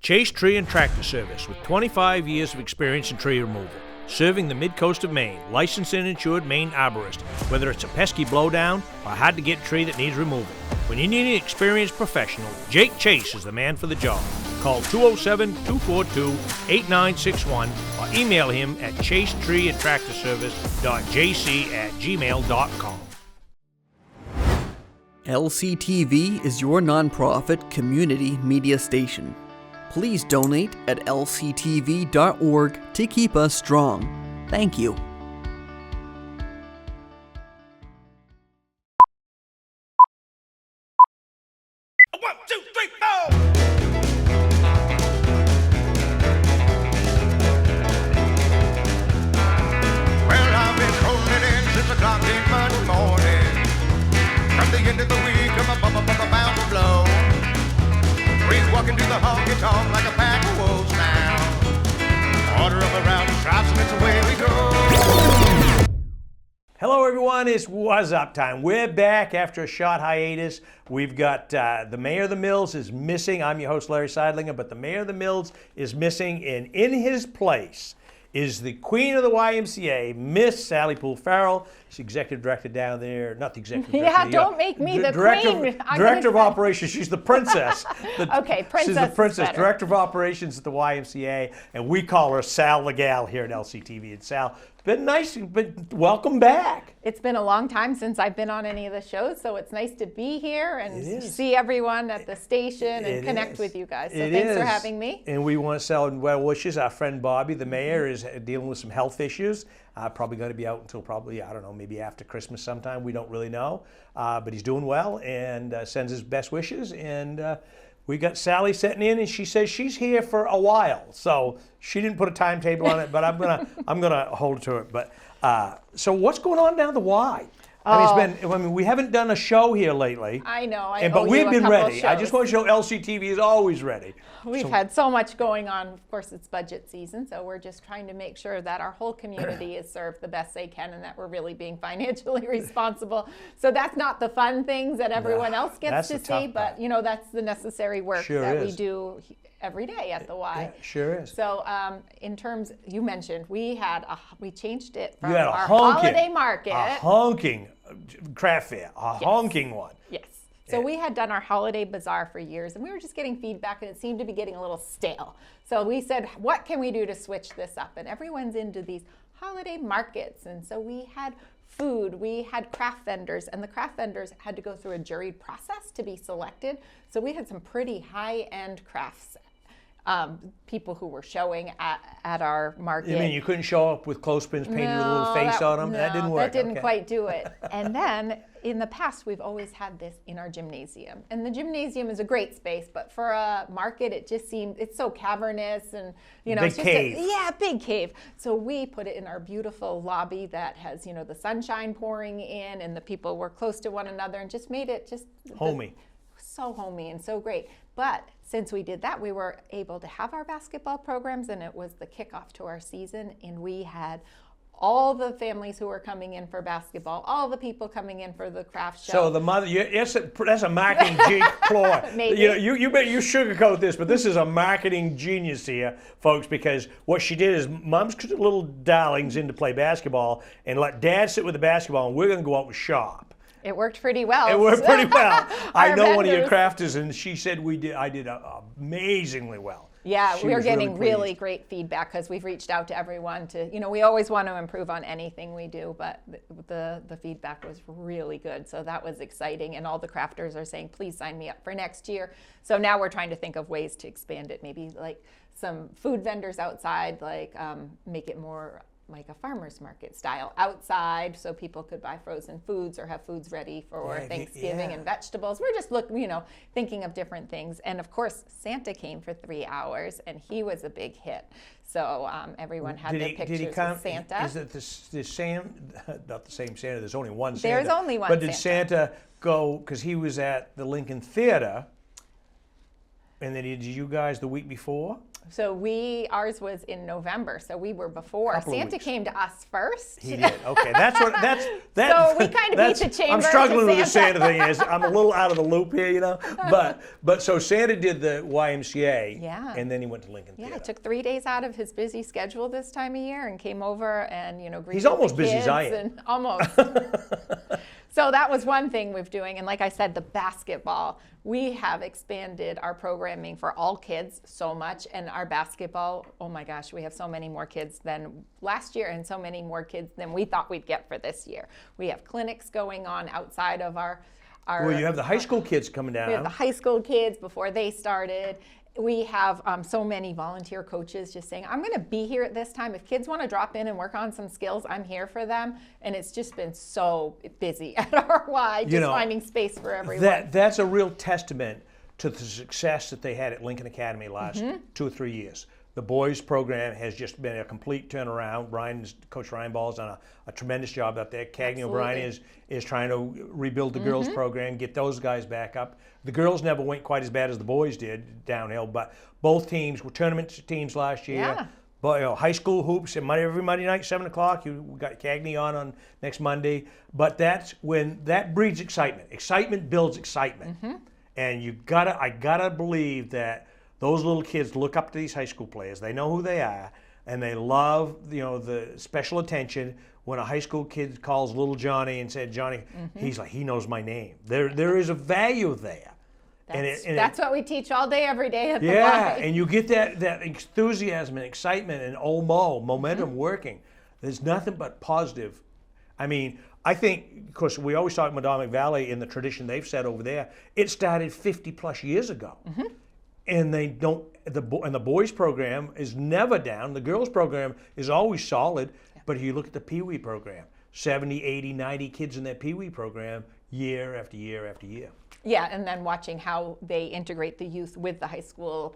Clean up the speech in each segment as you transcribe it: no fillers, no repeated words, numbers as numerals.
Chase Tree and Tractor Service with 25 years of experience in tree removal. Serving the Midcoast of Maine, licensed and insured Maine arborist. Whether it's a pesky blowdown or a hard-to-get tree that needs removal. When you need an experienced professional, Jake Chase is the man for the job. Call 207-242-8961 or email him at chasetreeandtractorservice.jc@gmail.com. LCTV is your nonprofit community media station. Please donate at lctv.org to keep us strong. Thank you. One, two, three, four. Well, I've been holding in since the clock came Monday morning. From the end of the week, I'm bound to blow. Breeze walking to the honky-tonk like a pack of wolves now. Order up around the stripes and it's away we go. Hello everyone, it's Wuzzup time. We're back after a short hiatus. We've got the Mayor of the Mills is missing. I'm your host, Larry Sidelinger, but the Mayor of the Mills is missing, and in his place is the Queen of the YMCA, Miss Sally Poole Farrell. She's executive director down there, not the executive director. Yeah, don't make me the queen. Director of operations. She's the princess. Okay, princess. She's the princess, director of operations at the YMCA, and we call her Sal the Gal here at LCTV. And Sal, it's been nice, but welcome back. It's been a long time since I've been on any of the shows, so it's nice to be here and see everyone at the station and connect with you guys. So thanks for having me. And we want to send well wishes. Our friend Bobby, the mayor, is dealing with some health issues. Probably going to be out until probably, I don't know, maybe after Christmas sometime. We don't really know. But he's doing well and sends his best wishes. And we got Sally sitting in, and she says she's here for a while. So she didn't put a timetable on it, but I'm gonna hold to it. But so what's going on down the Y? I mean, we haven't done a show here lately. I know. But we've been ready. I just want to show LCTV is always ready. We've had so much going on. Of course, it's budget season, so we're just trying to make sure that our whole community is served the best they can and that we're really being financially responsible. So that's not the fun things that everyone else gets to see, but you know, that's the necessary work we do every day at the Y. Yeah, sure is. So in terms, you mentioned, we changed it from our holiday market. A honking craft fair, honking one. Yes. So we had done our holiday bazaar for years, and we were just getting feedback, and it seemed to be getting a little stale. So we said, what can we do to switch this up? And everyone's into these holiday markets, and so we had food, we had craft vendors, and the craft vendors had to go through a juried process to be selected. So we had some pretty high-end crafts. People who were showing at our market. You mean you couldn't show up with clothespins painted with a little face on them? No, that didn't work. That didn't quite do it. And then in the past, we've always had this in our gymnasium. And the gymnasium is a great space, but for a market, it just seemed, it's so cavernous and, you know, big it's just cave. Big cave. So we put it in our beautiful lobby that has, you know, the sunshine pouring in and the people were close to one another and just made it just homey. So homey and so great. But since we did that, we were able to have our basketball programs, and it was the kickoff to our season, and we had all the families who were coming in for basketball, all the people coming in for the craft show. So the mother, that's a marketing ploy. Maybe. You sugarcoat this, but this is a marketing genius here, folks, because what she did is mom's little darlings in to play basketball and let dad sit with the basketball, and we're going to go out and shop. It worked pretty well. It worked pretty well. I know one of your crafters, and she said I did amazingly well. Yeah, we're getting really great feedback because we've reached out to everyone to, you know, we always want to improve on anything we do, but the feedback was really good. So that was exciting. And all the crafters are saying, please sign me up for next year. So now we're trying to think of ways to expand it. Maybe like some food vendors outside, like make it more like a farmer's market style outside so people could buy frozen foods or have foods ready for Thanksgiving and vegetables. We're just thinking of different things. And of course, Santa came for 3 hours and he was a big hit. So everyone had their pictures with Santa. Is it the same, not the same Santa, there's only one Santa. There's only one But did Santa go, because he was at the Lincoln Theater, and then did you guys the week before? So ours was in November, so we were before. Couple of Santa weeks. came to us first. He did. Okay, that's. So we kind of beat the chamber I'm struggling to with the Santa. Santa thing. I'm a little out of the loop here, you know. But so Santa did the YMCA, Yeah. and then he went to Lincoln Yeah, Theater. it took 3 days out of his busy schedule this time of year and came over and, greeted He's almost the busy as kids I am. and almost. So that was one thing we're doing. And like I said, the basketball, we have expanded our programming for all kids so much. And our basketball, oh my gosh, we have so many more kids than last year and so many more kids than we thought we'd get for this year. We have clinics going on outside of our Well, you have the high school kids coming down. we have the high school kids before they started. We have so many volunteer coaches just saying, I'm going to be here at this time. If kids want to drop in and work on some skills, I'm here for them. And it's just been so busy at RY, just finding space for everyone. That's a real testament to the success that they had at Lincoln Academy last 2 or 3 years. The boys program has just been a complete turnaround. Coach Ryan Ball's done a tremendous job out there. Cagney O'Brien is trying to rebuild the girls program, get those guys back up. The girls never went quite as bad as the boys did downhill, but both teams were tournament teams last year. Yeah. But high school hoops and every Monday night, 7 o'clock. We got Cagney on next Monday. But that's when that breeds excitement. Excitement builds excitement, and I gotta believe that those little kids look up to these high school players. They know who they are, and they love the special attention. When a high school kid calls little Johnny and said, Johnny, he's like, he knows my name. There is a value there. That's what we teach all day, every day at the Yeah, Y. and you get that enthusiasm and excitement and momentum working. There's nothing but positive. I mean, I think, of course, we always talk Madomic Valley in the tradition they've set over there. It started 50 plus years ago. And they don't. The boys program is never down. The girls program is always solid. But if you look at the Pee Wee program, 70, 80, 90 kids in that Pee Wee program year after year after year. Yeah, and then watching how they integrate the youth with the high school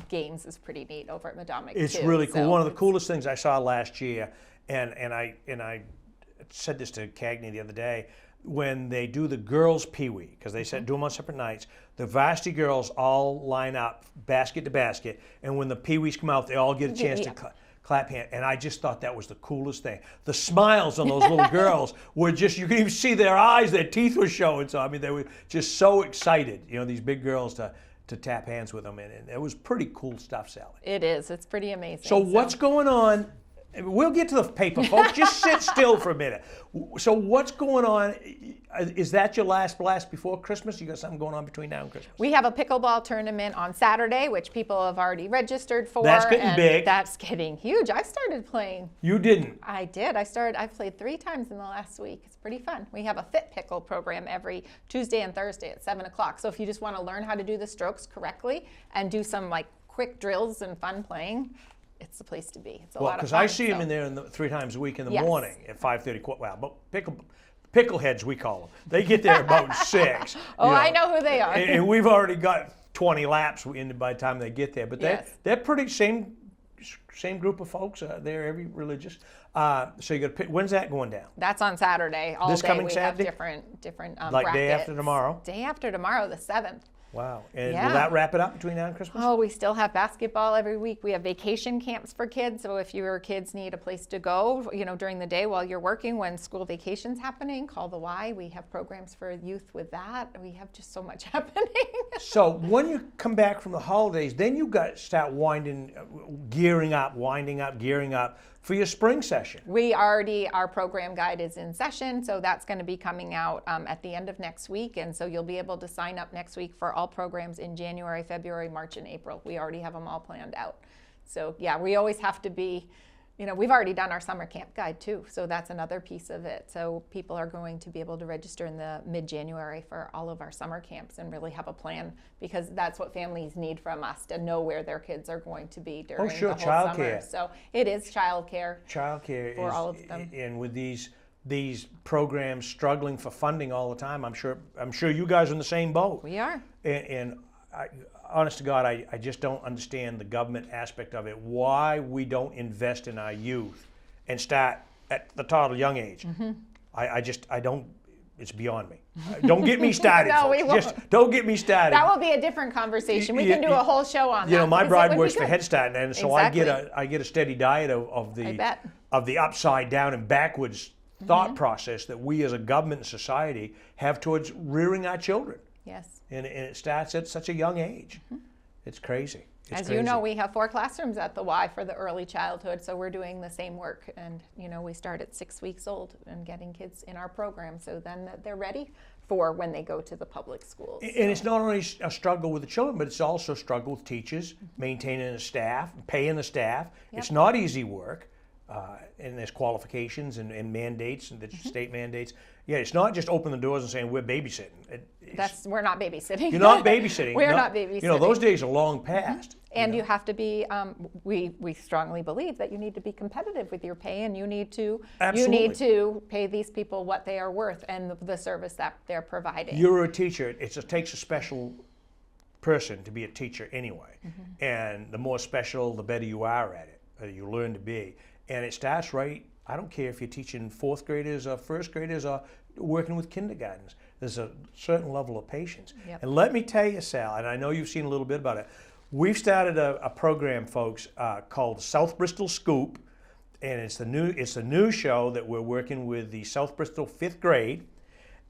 games is pretty neat over at Madomic. It's too. really cool. So One of the coolest things I saw last year, and I said this to Cagney the other day, when they do the girls Pee Wee, because they said do them on separate nights, the varsity girls all line up basket to basket, and when the Pee Wees come out, they all get a chance to clap hand. And I just thought that was the coolest thing. The smiles on those little girls were just, you could even see their eyes, their teeth were showing. So, I mean, they were just so excited, these big girls to tap hands with them. And it was pretty cool stuff, Sally. it is. It's pretty amazing. So what's going on? We'll get to the paper, folks. Just sit still for a minute. So what's going on? Is that your last blast before Christmas? You got something going on between now and Christmas? We have a pickleball tournament on Saturday, which people have already registered for. That's getting big. That's getting huge. I started playing. You didn't. I did. I've played 3 times in the last week. It's pretty fun. We have a fit pickle program every Tuesday and Thursday at 7 o'clock. So if you just want to learn how to do the strokes correctly and do some quick drills and fun playing, it's the place to be. It's a lot of fun. Because I see them in there 3 times a week in the Yes. morning at 5:30. Well, but pickleheads we call them. They get there about 6. Oh, I know who they are. And we've already got 20 laps in by the time they get there. But Yes. they're pretty same group of folks. They're every religious. So you got to pick. When's that going down? That's on Saturday. All This day coming we Saturday? have different Like day brackets. after tomorrow? Day after tomorrow, the 7th. Wow. And Yeah. will that wrap it up between now and Christmas? Oh, we still have basketball every week. We have vacation camps for kids. So if your kids need a place to go, during the day while you're working, when school vacation's happening, call the Y. We have programs for youth with that. We have just so much happening. So when you come back from the holidays, then you got to start gearing up for your spring session. Our program guide is in session, so that's going to be coming out at the end of next week. And so you'll be able to sign up next week for all programs in January, February, March, and April. We already have them all planned out. So yeah, we always have to be, we've already done our summer camp guide too. So that's another piece of it. So people are going to be able to register in the mid-January for all of our summer camps and really have a plan, because that's what families need from us, to know where their kids are going to be during the whole summer. Childcare. So it is childcare. Childcare for is, all of them. And with these programs struggling for funding all the time, I'm sure you guys are in the same boat. We are. And honest to God, I just don't understand the government aspect of it. Why we don't invest in our youth and start at the toddler young age. I don't. it's beyond me. Don't get me started. No, folks. we won't. Just don't get me started. That will be a different conversation. We can do a whole show on that. You know, my because it bride would be works for good. Head Start, and so Exactly. I get a steady diet I of the bet. upside down and backwards thought process that we as a government and society have towards rearing our children, Yes. and it starts at such a young age. It's crazy. It's As crazy. you know, we have 4 classrooms at the Y for the early childhood, so we're doing the same work. And, you know, we start at 6 weeks old and getting kids in our program so then that they're ready for when they go to the public schools. And it's not only a struggle with the children, but it's also a struggle with teachers, maintaining a staff, paying the staff. It's not easy work, and there's qualifications and mandates and the state mandates. Yeah, it's not just open the doors and saying we're babysitting. We're not babysitting. You're not babysitting. We're not babysitting. You know, those days are long past. And you have to be. We strongly believe that you need to be competitive with your pay, and you need to pay these people what they are worth and the service that they're providing. You're a teacher. It takes a special person to be a teacher anyway, and the more special, the better you are at it. You learn to be, and it starts right. I don't care if you're teaching 4th graders or 1st graders or working with kindergartens. There's a certain level of patience. Yep. And let me tell you, Sal, and I know you've seen a little bit about it. We've started a program, folks, called South Bristol Scoop, and it's a new show that we're working with the South Bristol 5th grade,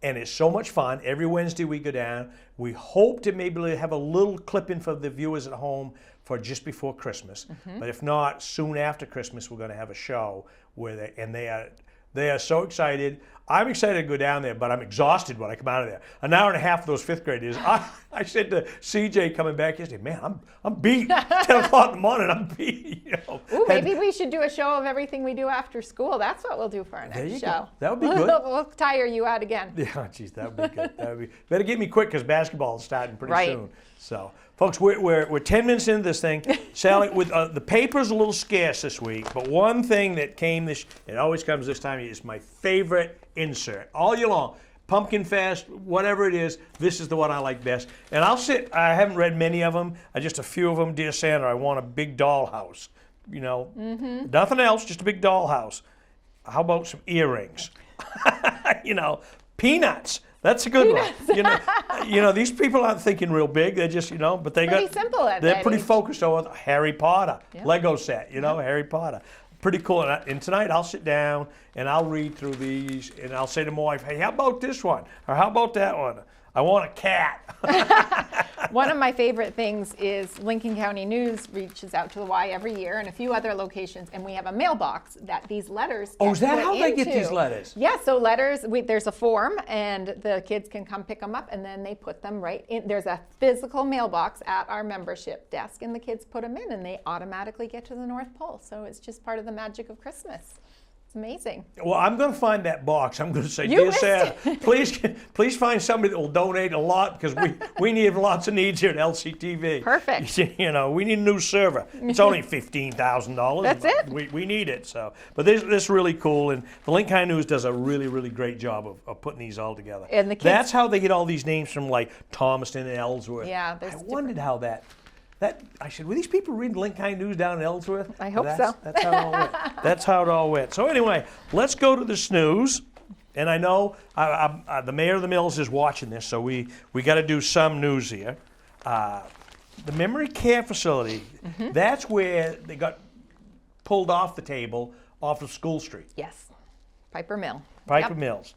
and it's so much fun. Every Wednesday we go down. We hope to maybe have a little clipping for the viewers at home for just before Christmas, but if not, soon after Christmas we're going to have a show where they are so excited. I'm excited to go down there, but I'm exhausted when I come out of there. An hour and a half of those 5th graders. I said to CJ coming back yesterday, man, I'm beat. 10 o'clock in the morning, I'm beat. You know. Ooh, maybe we should do a show of everything we do after school. That's what we'll do for our next show. Go. That would be good. We'll tire you out again. Yeah, geez, that would be good. That would be, better get me quick because basketball is starting pretty Right. soon. So, folks, we're 10 minutes into this thing. Sally, with the paper's a little scarce this week, but one thing that came it always comes this time of year, is my favorite insert all year long. Pumpkin Fest, whatever it is, this is the one I like best. And I haven't read many of them, just a few of them. Dear Santa, I want a big dollhouse. You know, nothing else, just a big dollhouse. How about some earrings? You know, peanuts. That's a good one. You know, these people aren't thinking real big. They're just, but they Pretty simple at they're that pretty age. focused on Harry Potter, Lego set, Harry Potter. Pretty cool. And tonight I'll sit down and I'll read through these and I'll say to my wife, hey, how about this one? Or how about that one? I want a cat. One of my favorite things is Lincoln County News reaches out to the Y every year and a few other locations, and we have a mailbox that these letters Oh, is get that put how they get into. these letters? Yeah, so letters, there's a form, and the kids can come pick them up, and then they put them right in. There's a physical mailbox at our membership desk, and the kids put them in, and they automatically get to the North Pole. So it's just part of the magic of Christmas. It's amazing. Well, I'm going to find that box. I'm going to say, You dear missed Santa, please find somebody that will donate a lot because we need lots of needs here at LCTV. Perfect. We need a new server. It's only $15,000. That's it. We need it. So, but this is really cool, and the Lincoln County News does a really, really great job of putting these all together. And the kids- That's how they get all these names from, like Thomaston and Ellsworth. Yeah, there's I wondered how that. I said, were these people reading Lincoln County News down in Ellsworth? I hope so. That's how it all went. That's how it all went. So anyway, let's go to the snooze. And I know the mayor of the Mills is watching this, so we got to do some news here. The memory care facility, that's where they got pulled off the table off of School Street. Yes, Piper Mill. Piper Yep. Mills.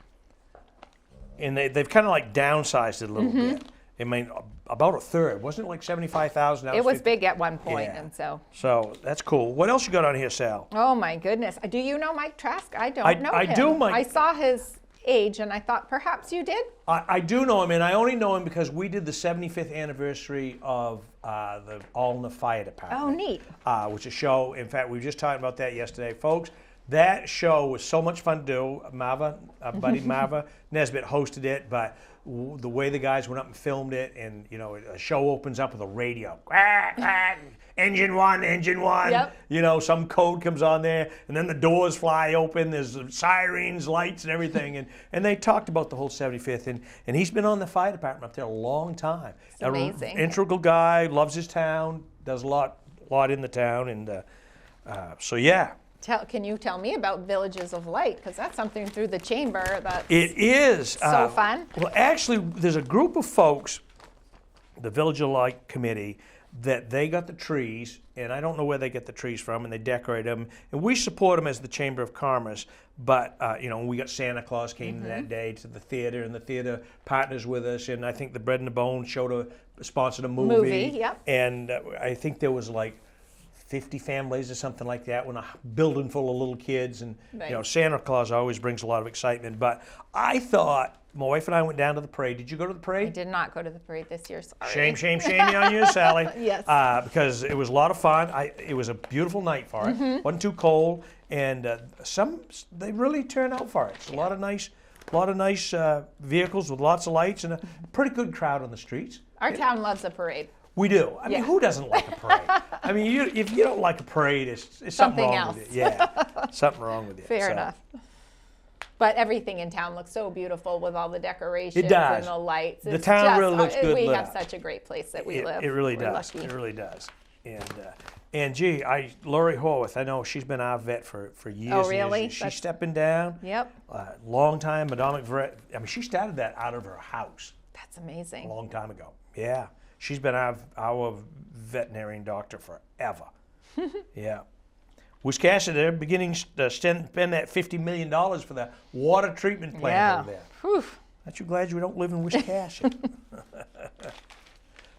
And they've kind of like downsized it a little bit. I mean, about a third. Wasn't it like 75,000? It was big at one point, Yeah. and so. So that's cool. What else you got on here, Sal? Oh my goodness! Do you know Mike Trask? I don't know I him. do, Mike. I saw his age, and I thought perhaps you did. I do know him, and I only know him because we did the 75th anniversary of the Alna Fire Department. Oh, neat. Which is a show. In fact, we were just talking about that yesterday, folks. That show was so much fun to do. Marva, our buddy Marva Nesbitt hosted it, but the way the guys went up and filmed it, and a show opens up with a radio. Quack, quack, engine one, engine one. Yep. Some code comes on there, and then the doors fly open. There's sirens, lights, and everything. And they talked about the whole 75th, and he's been on the fire department up there a long time. It's amazing. An integral guy, loves his town, does a lot in the town, and so yeah. Can you tell me about Villages of Light? Because that's something through the chamber that's It is. so fun. Well, actually, there's a group of folks, the Village of Light Committee, that they got the trees, and I don't know where they get the trees from, and they decorate them, and we support them as the Chamber of Commerce. But we got Santa Claus came that day to the theater, and the theater partners with us, and I think the Bread and the Bone sponsored a movie. Yep. And I think there was like 50 families or something like that, when a building full of little kids, and Right. Santa Claus always brings a lot of excitement. But I thought, my wife and I went down to the parade. Did you go to the I parade? did not go to the parade this year. Sorry. Shame on you, Sally. Yes. Because it was a lot of fun. It was a beautiful night for it. Wasn't too cold, and they really turned out for it. It's a lot of nice vehicles with lots of lights, and a pretty good crowd on the streets. Our town loves a parade. We do. I mean, who doesn't like a parade? I mean, if you don't like a parade, it's something wrong else. with you. Yeah, something wrong with you. Fair So, enough. But everything in town looks so beautiful with all the decorations It does. and the lights. The It's town just, really looks good We lit have up. such a great place that we live. It really We're does. lucky. It really does. And gee, Lori Horwath, I know she's been our vet for years. Oh, and really? years. She's That's- stepping down. Yep. Long time, Madonic vet. I mean, she started that out of her house That's a amazing. long time ago. Yeah. She's been our veterinarian doctor forever. Yeah. Wiscasset, they're beginning to spend that $50 million for the water treatment plant Yeah. over there. Whew. Aren't you glad you don't live in Wiscasset?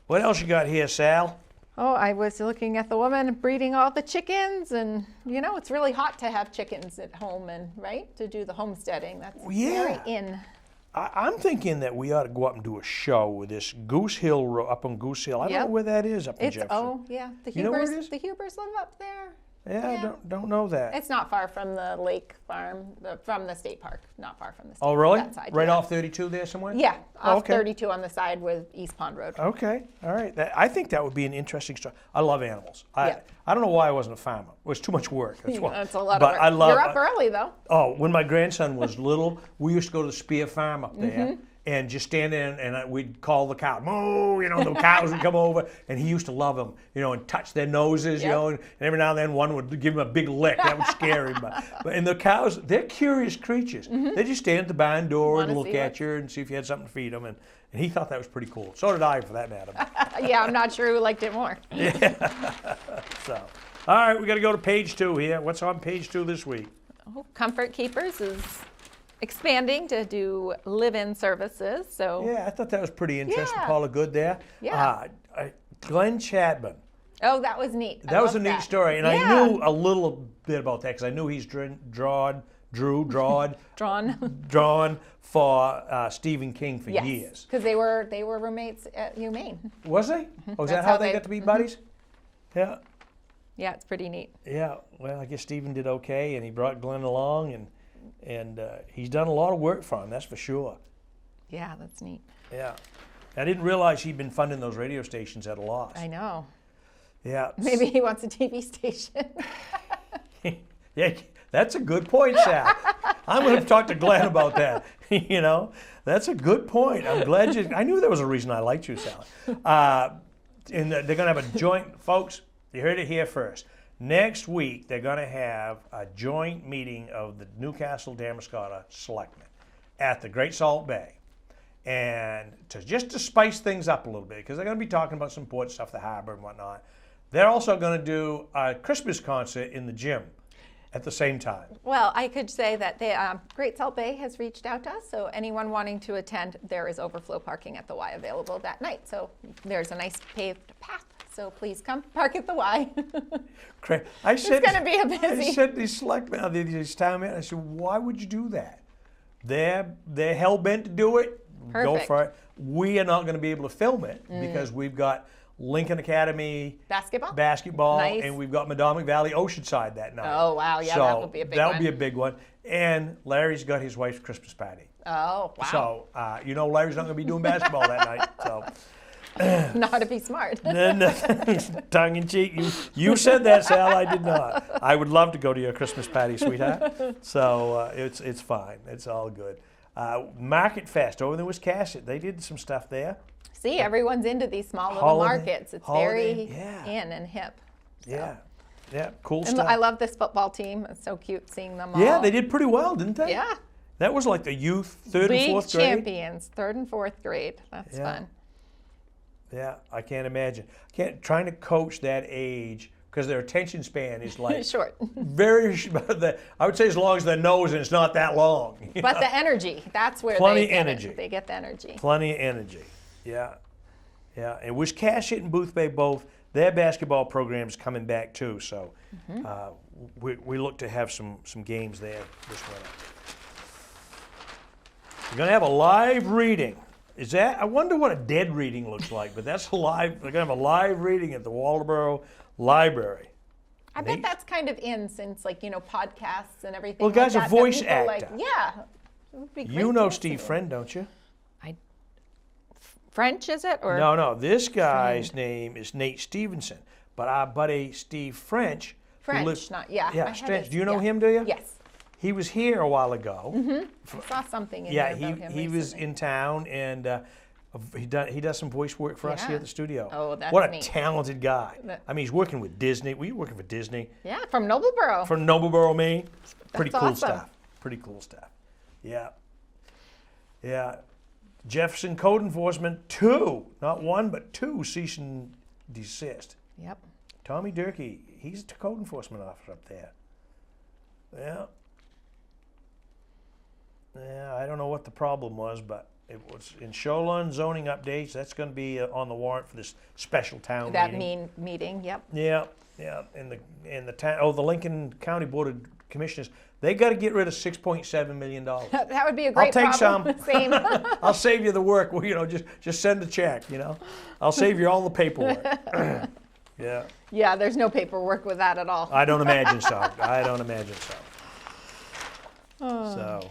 What else you got here, Sal? Oh, I was looking at the woman breeding all the chickens, and it's really hot to have chickens at home, and right, to do the homesteading. That's very in. I'm thinking that we ought to go up and do a show with this Goose Hill up on Goose Hill. I don't know Yep. where that is up in It's Jefferson. the You know where it Hubers. is? The Hubers live up there. Yeah, yeah. don't know that. It's not far from the lake farm, from the state park. Not far from the state Oh, really? That side, Right yeah. off 32 there somewhere? Yeah, off okay. 32 on the side with East Pond Road. Okay, all right. I think that would be an interesting story. I love animals. Yeah. I don't know why I wasn't a farmer. It was too much work. That's why. That's a lot But of work. I love. You're up early though. Oh, when my grandson was little, we used to go to the Spear Farm up there Mm-hmm. and just stand in, and we'd call the cow, moo, the cows would come over, and he used to love them, and touch their noses, Yep. and every now and then one would give him a big lick. That would scare him. And the cows, they're curious creatures. They just stand at the barn door and Wanna look see at you and see if you had something to feed them, and he thought that was pretty cool. So did I, for that matter. Yeah, I'm not sure who liked it more. So, all right, we got to go to page 2 here. What's on page 2 this week? Comfort Keepers is expanding to do live-in services. So Yeah, I thought that was pretty interesting. Yeah. Paula Good there. Yeah. Glenn Chapman. Oh, that was neat. I That was a loved neat that. story, and Yeah. I knew a little bit about that because I knew he's drawn Drawn. for Stephen King for Yes, years. because they were roommates at UMaine. Was he? Oh, is that That's how how they they- got to be buddies? Yeah. Yeah, it's pretty neat. Yeah. Well, I guess Stephen did okay, and he brought Glenn along, and he's done a lot of work for him. That's for sure. Yeah, that's neat. Yeah. I didn't realize he'd been funding those radio stations at a loss. I know. Yeah. Maybe he wants a TV station. Yeah, that's a good point, Sal. I'm going to talk to Glenn about that. That's a good point. I'm glad I knew there was a reason I liked you, Sal. And they're going to have a joint, folks, you heard it here first. Next week, they're going to have a joint meeting of the Newcastle Damariscotta Selectmen at the Great Salt Bay. And just to spice things up a little bit, because they're going to be talking about some important stuff, the harbor and whatnot, they're also going to do a Christmas concert in the gym at the same time. Well, I could say that the Great Salt Bay has reached out to us, so anyone wanting to attend, there is overflow parking at the Y available that night. So there's a nice paved path, so please come park at the Y. It's going to be a busy. I said these selectmen, these town men, I said, why would you do that? They're hell bent to do it. Go Perfect. for it. We are not going to be able to film it because we've got Lincoln Academy Basketball? Nice. and we've got Madomic Valley Oceanside that night. Oh, wow. Yeah, so that would be a big that one. would be a big one. And Larry's got his wife's Christmas party. Oh, wow. So Larry's not going to be doing basketball that night. So. Not to be smart. Tongue in cheek. You said that, Sal. I did not. I would love to go to your Christmas party, sweetheart. So it's fine. It's all good. Market Fest over in Wiscasset. They did some stuff there. See, everyone's into these small little Holiday- markets. It's holiday, very yeah. in and hip. So. Yeah. Yeah, cool And stuff. I love this football team. It's so cute seeing them all. Yeah, they did pretty well, didn't they? Yeah. That was like the youth third and League fourth grade. champions, 3rd and 4th grade. That's Yeah. fun. Yeah, I can't imagine. Trying to coach that age because their attention span is like Short. very. I would say as long as their nose, and it's not that long. you But know? the energy, that's where Plenty they get energy. it. They get the energy. Plenty of energy. Yeah, yeah. And Wiscasset and Booth Bay both. Their basketball program's coming back too. So we look to have some games there this winter. We're gonna have a live reading. Is that? I wonder what a dead reading looks like, but that's live. We're gonna have a live reading at the Waldoboro Library. I bet that's kind of in since, like, podcasts and everything. Well, guy's a like that, voice that people actor. Yeah. It would be great You to know listen Steve to. Friend, don't you? French, is it? Or No. This guy's name is Nate Stevenson, but our buddy Steve French. who French, lives- not, yeah. I Yeah, had French. his- Do you know yeah. him? Do you? Yes. He was here a while ago. I saw something in Yeah, there about him he was recently. in town, and he does some voice work for us here Yeah. at the studio. Oh, that's what a neat. talented guy! That- I mean, he's working with Disney. Were you working for Disney? Yeah, from Nobleboro. From Nobleboro, Maine. Pretty That's cool awesome. stuff. Pretty cool stuff. Yeah. Yeah. Jefferson Code Enforcement, 2, not 1, but 2 cease and desist. Yep. Tommy Durkee, he's the code enforcement officer up there. Yeah. Yeah, I don't know what the problem was, but it was in Shoreline zoning updates. That's going to be on the warrant for this special town That meeting. meeting, yep. Yeah, yeah. In the town, the Lincoln County Board of Commissioners, they got to get rid of $6.7 million. That would be a great take problem. Same. I'll save you the work. Well, just send a check. I'll save you all the paperwork. Yeah. Yeah, there's no paperwork with that at all. I don't imagine so. I don't imagine so. So,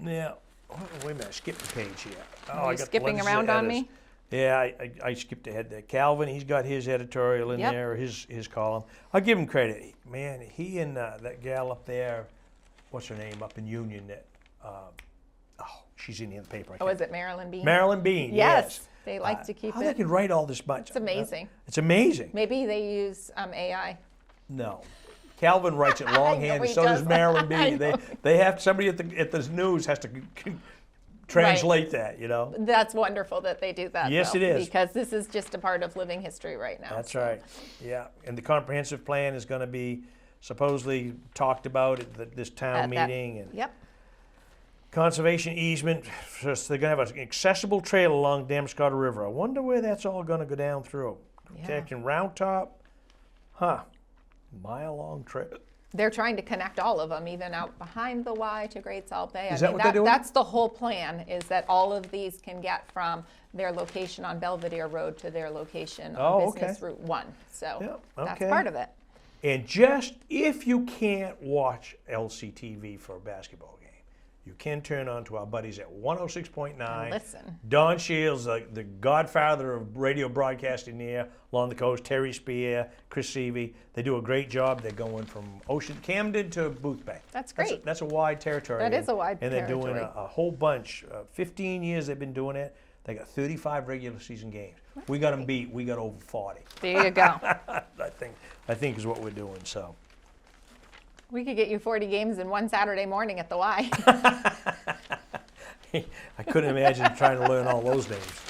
yeah. Oh, wait a minute, I skipped the page here. Oh, Are you skipping around on me? Yeah, I skipped ahead there. Calvin, he's got his editorial in Yep. there, or his column. I'll give him credit. Man, he and that gal up there, what's her name, up in Union, that, she's in the paper. Oh, is it Marilyn Bean? Marilyn Bean, Yes. yes. They like to keep How they it. can write all this much. It's amazing. It's amazing. Maybe they use AI. No. Calvin writes it longhand, and he so does does. Marilyn I Bean. know. They have somebody at the news has to translate that. That's wonderful that they do that. Yes, though, it is. Because this is just a part of living history right now. That's so. right. Yeah, and the comprehensive plan is going to be supposedly talked about at this town At that- meeting, and Yep. conservation easement. So they're going to have an accessible trail along Damscott River. I wonder where that's all going to go down through. Yeah. Protecting Round Top, mile-long trail. They're trying to connect all of them, even out behind the Y to Great Salt Bay. Is that what they're doing? That's the whole plan, is that all of these can get from their location on Belvedere Road to their location on Oh, Business okay. Route 1. So Yeah, that's okay. part of it. And just if you can't watch LCTV for a basketball game, you can turn on to our buddies at 106.9. And listen. Don Shields, the godfather of radio broadcasting here along the coast, Terry Spear, Chris Seavey. They do a great job. They're going from Camden to Booth Bay. That's great. That's a wide territory. That is a wide And they're doing territory. a whole bunch. 15 years they've been doing it. They got 35 regular season games. We got them beat. We got over 40. There you go. I think is what we're doing. So. We could get you 40 games in one Saturday morning at the Y. I couldn't imagine trying to learn all those names.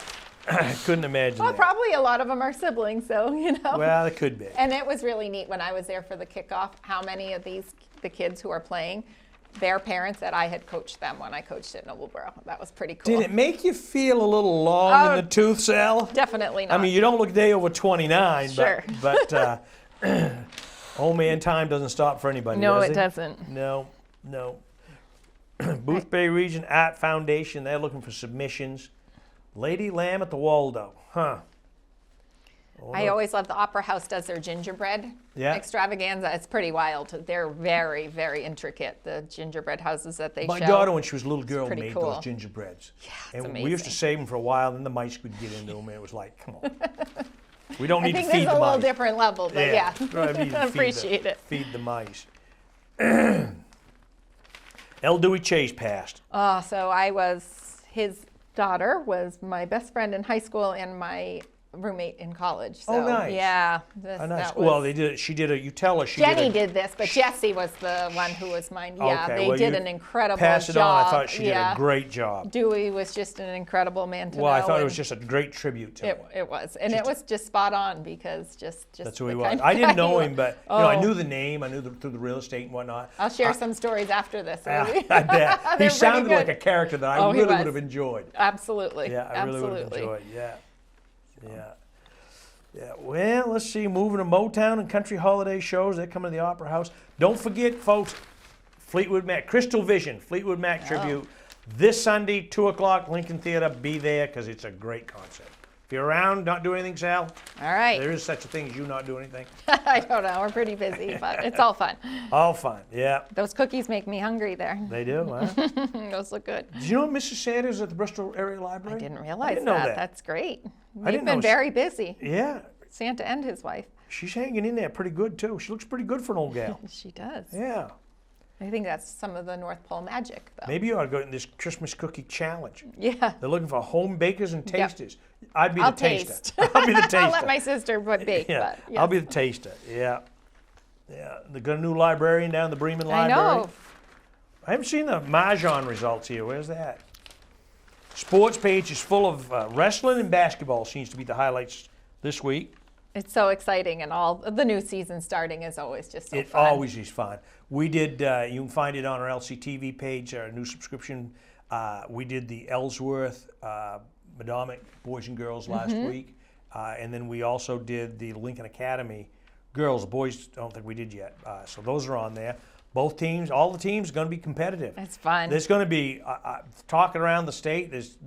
I couldn't imagine Well, that. probably a lot of them are siblings, so, Well, it could be. And it was really neat when I was there for the kickoff, how many of the kids who are playing, their parents that I had coached them when I coached at Nobleboro. That was pretty cool. Did it make you feel a little long in the tooth, Sal? Definitely not. I mean, you don't look a day over 29, Sure. but old man time doesn't stop for anybody, No, does it doesn't. No. Booth Bay Region Art Foundation, they're looking for submissions. Lady Lamb at the Waldo, I always love the Opera House does their gingerbread extravaganza. It's pretty wild. They're very, very intricate, the gingerbread houses that they My show. daughter, when she was a little girl, pretty made cool. those gingerbreads. Yeah, and it's we used to amazing. save them for a while, and then the mice would get into them, and it was like, come on. We don't I need to think feed there's the a little mice. different level, but yeah. Right, we need to Appreciate it. Feed the mice. El Dewey Chase passed. So his daughter was my best friend in high school and my roommate in college. So, Oh, nice. Yeah. Oh, nice. That was, Well, they did. She did a. You tell her she Jenny did. did this, but Jessie was the one who was mine. Yeah, Okay, they well, did you an incredible pass it job. on. I thought she did a great job. Dewey was just an incredible man to know. Well, I thought it and was just a great tribute to him. It was, and it was just spot on because just That's who he the was. kind of I didn't guy know he him, was. but I knew the name. I knew through the real estate and whatnot. I'll share some stories after this. I Maybe. bet. They're He pretty sounded like good. a character that I Oh, he really was. would have enjoyed. Absolutely. Yeah, I really would have Absolutely. enjoyed. Yeah. Yeah. Yeah. Well, let's see. Moving to Motown and country holiday shows. They're coming to the Opera House. Don't forget, folks, Fleetwood Mac, Crystal Vision, Fleetwood Mac tribute. This Sunday, 2 o'clock, Lincoln Theater. Be there because it's a great concert. If you're around, not doing anything, Sal, All right. there is such a thing as you not doing anything. I don't know. We're pretty busy, but it's all fun. All fun. Yeah, Those cookies make me hungry there. they do. Huh? Those look good. Did you know Mrs. Sanders at the Bristol Area Library? I didn't realize didn't know that. That's great. I You've didn't know been very busy. Yeah, Santa and his wife. she's hanging in there pretty good, too. She looks pretty good for an old gal. She does. Yeah. I think that's some of the North Pole magic, though. Maybe you ought to go in this Christmas cookie challenge. Yeah. They're looking for home bakers and tasters. I'd be I'll the taster. taste. I'll be the taster. I'll let my sister bake, yeah, but yes. I'll be the taster. Yeah. Yeah. They got a new librarian down the Bremen I Library. know. I haven't seen the Mahjong results here. Where's that? Sports page is full of wrestling and basketball seems to be the highlights this week. It's so exciting, and all the new season starting is always just so It fun. always is fun. We did, you can find it on our LCTV page, our new subscription. We did the Ellsworth Madomic Boys and Girls last week. And then we also did the Lincoln Academy Girls. The boys, I don't think we did yet. So those are on there. Both teams, all the teams are going to be competitive. It's fun. There's going to be, talking around the state, there's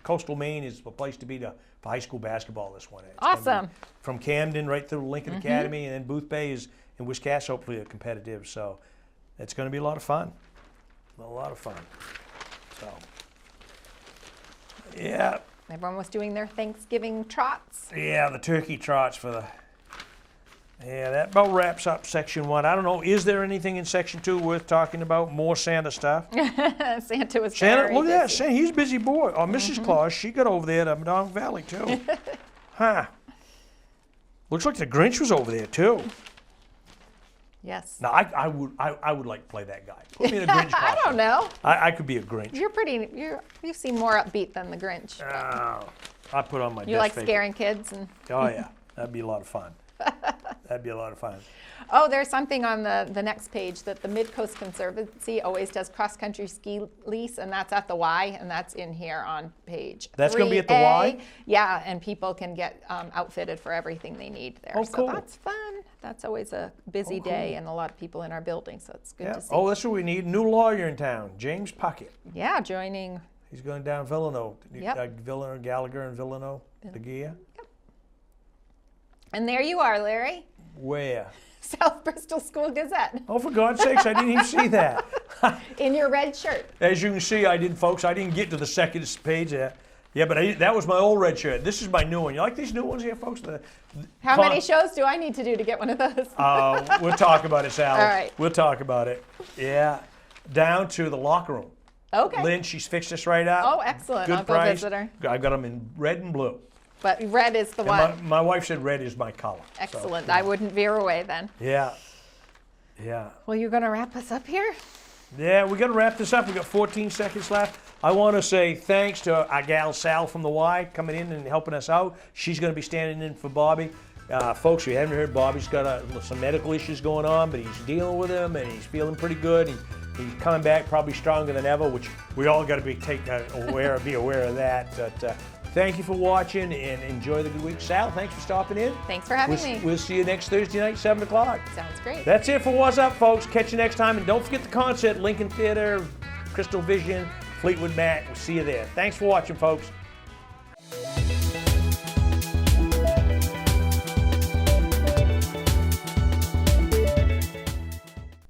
coastal Maine is the place to be for high school basketball this winter. It's gonna be Awesome. from Camden right through Lincoln Academy, and then Booth Bay is in Wisconsin, hopefully are competitive. So it's going to be a lot of fun. A lot of fun. So, yeah. Everyone was doing their Thanksgiving trots. Yeah, the turkey trots for the. Yeah, that about wraps up section 1. I don't know, is there anything in section 2 worth talking about? More Santa stuff? Santa was Santa, very look at that. busy. Santa, he's a busy boy. Oh, Mrs. Claus, she got over there to Madong Valley too. Huh. Looks like the Grinch was over there too. Yes. Now, I would like to play that guy. Put me in a Grinch costume. I don't know. I could be a Grinch. You seem more upbeat than the Grinch. but Oh, I put on my you best like favorite. scaring kids and. Oh yeah, that'd be a lot of fun. That'd be a lot of fun. Oh, there's something on the next page that the Midcoast Conservancy always does cross-country ski lease, and that's at the Y, and that's in here on page That's gonna be at the 3A. Y? Yeah, and people can get outfitted for everything they need there. Oh, cool. So that's fun. That's always a busy day and a lot of people in our building, so it's good Yeah. to see. Oh, that's what we need. New lawyer in town, James Puckett. Yeah, joining. He's going down Villano. Yep. Villano, Gallagher and Villano, the gear. And there you are, Larry. Where? South Bristol School Gazette Oh, for God's sakes, I didn't even see that. in your red shirt. As you can see, I didn't get to the second page there. Yeah, but that was my old red shirt. This is my new one. You like these new ones here, folks? How many shows do I need to do to get one of those? We'll talk about it, Sally. All right. We'll talk about it. Yeah. Down to the locker room. Okay. Lynn, she's fixed this right up. Oh, excellent. Good I'll go price. visit her. I've got them in red and blue. But red is the And one. my wife said red is my color. so, Excellent. yeah. I wouldn't veer away then. Yeah. Yeah. Well, you're going to wrap us up here? Yeah, we got to wrap this up. We got 14 seconds left. I want to say thanks to our gal Sal from the Y coming in and helping us out. She's going to be standing in for Bobby. Folks, we haven't heard, Bobby's got some medical issues going on, but he's dealing with them and he's feeling pretty good. He's coming back probably stronger than ever, which we all got to be aware of that. But, thank you for watching and enjoy the good week. Sal, thanks for stopping in. Thanks for having me. We'll see you next Thursday night, 7 o'clock. Sounds great. That's it for What's Up, folks. Catch you next time. And don't forget the concert, Lincoln Theater, Crystal Vision, Fleetwood Mac. We'll see you there. Thanks for watching, folks.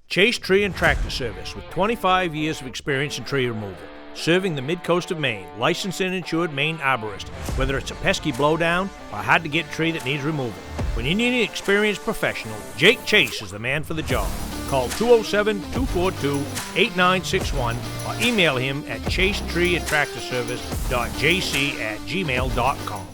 Chase Tree and Tractor Service with 25 years of experience in tree removal. Serving the mid-coast of Maine, licensed and insured Maine arborist, whether it's a pesky blowdown or a hard-to-get tree that needs removal. When you need an experienced professional, Jake Chase is the man for the job. Call 207-242-8961 or email him at chasetreeandtractorservice.jc@gmail.com.